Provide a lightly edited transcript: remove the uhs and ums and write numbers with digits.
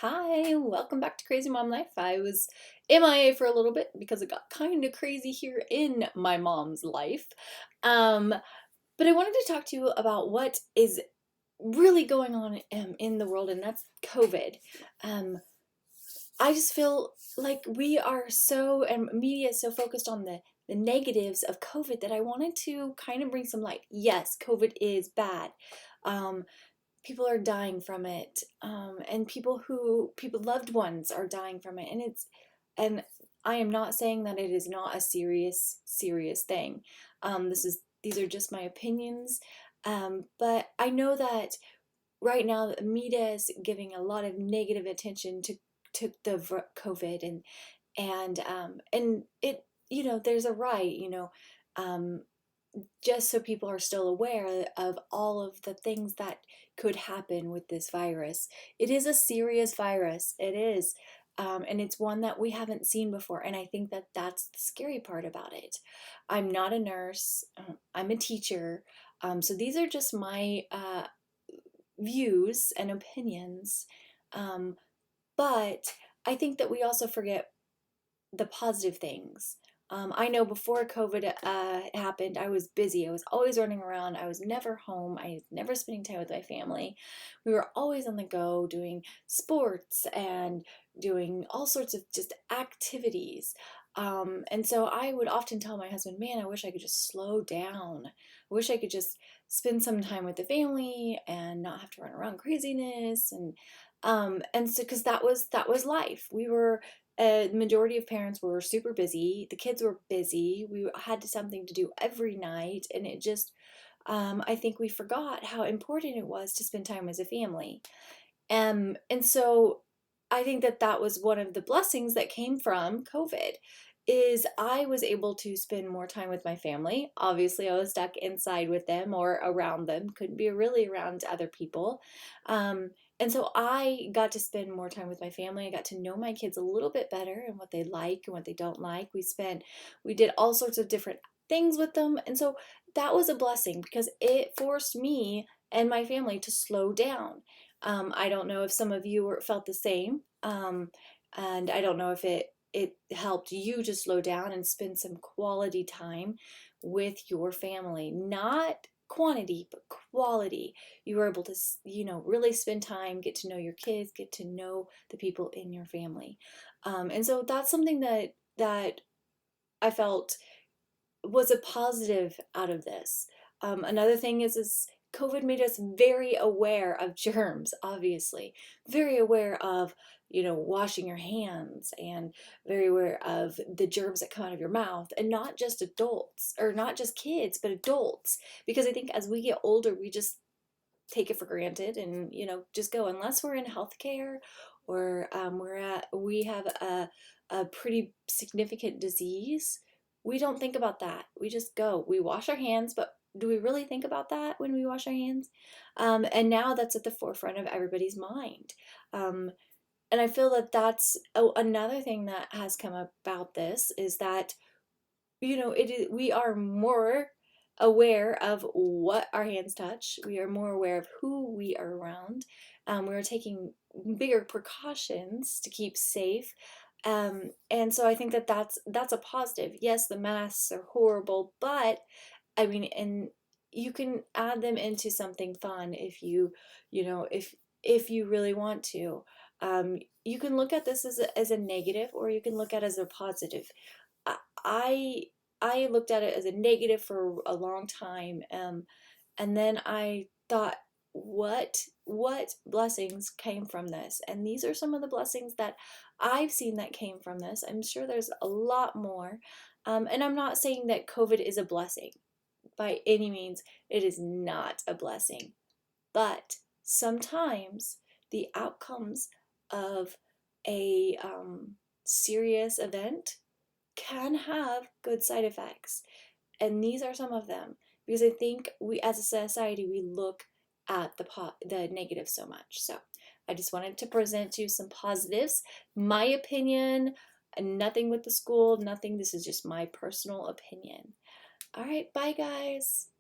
Hi, welcome back to Crazy Mom Life. I was MIA for a little bit because it got kind of crazy here in my mom's life. Um, but I wanted to talk to you about what is really going on in the world, and that's COVID. Um, I just feel like we are and media is so focused on the negatives of COVID that I wanted to kind of bring some light. Yes, COVID is bad. Um, People are dying from it, and people loved ones are dying from it, and I am not saying that it is not a serious thing. These are just my opinions, but I know that right now the media is giving a lot of negative attention to the COVID, and it, there's a right, um, just so people are still aware of all of the things that could happen with this virus. It is a serious virus. It is. And it's one that we haven't seen before. And I think that that's the scary part about it. I'm not a nurse, I'm a teacher. So these are just my views and opinions. Um, but I think that we also forget the positive things. I know before COVID happened, I was busy. I was always running around. I was never home. I was never spending time with my family. We were always on the go doing sports and doing all sorts of just activities. And so I would often tell my husband, man, I wish I could just slow down. I wish I could just spend some time with the family and not have to run around craziness. And so, because that was life. The majority of parents were super busy. The kids were busy. We had something to do every night, and I think we forgot how important it was to spend time as a family. And so I think that that was one of the blessings that came from COVID is I was able to spend more time with my family. Obviously, I was stuck inside with them or around them, couldn't be really around other people. And so I got to spend more time with my family. I got to know my kids a little bit better and what they like and what they don't like. We did all sorts of different things with them. And so that was a blessing because it forced me and my family to slow down. I don't know if some of you felt the same, and I don't know if it helped you to slow down and spend some quality time with your family. Not quantity, but quality. You were able to, really spend time, get to know your kids, get to know the people in your family, and so that's something that I felt was a positive out of this. Another thing is COVID made us very aware of germs, obviously, very aware of, washing your hands and very aware of the germs that come out of your mouth, and not just adults or not just kids, but adults. Because I think as we get older, we just take it for granted and, just go, unless we're in healthcare or we have a pretty significant disease, we don't think about that. We just go. We wash our hands, but do we really think about that when we wash our hands? And now that's at the forefront of everybody's mind. Um, and I feel that that's another thing that has come about this is that, we are more aware of what our hands touch. We are more aware of who we are around. We are taking bigger precautions to keep safe. And so I think that that's a positive. Yes, the masks are horrible, but I mean, and you can add them into something fun if you really want to. You can look at this as a negative, or you can look at it as a positive. I I looked at it as a negative for a long time, and then I thought, what blessings came from this? And these are some of the blessings that I've seen that came from this. I'm sure there's a lot more, and I'm not saying that COVID is a blessing by any means. It is not a blessing, but sometimes the outcomes of a serious event can have good side effects. And these are some of them because I think we as a society we look at the negative so much. So I just wanted to present you some positives. My opinion, nothing with the school, nothing. This is just my personal opinion. All right, bye guys.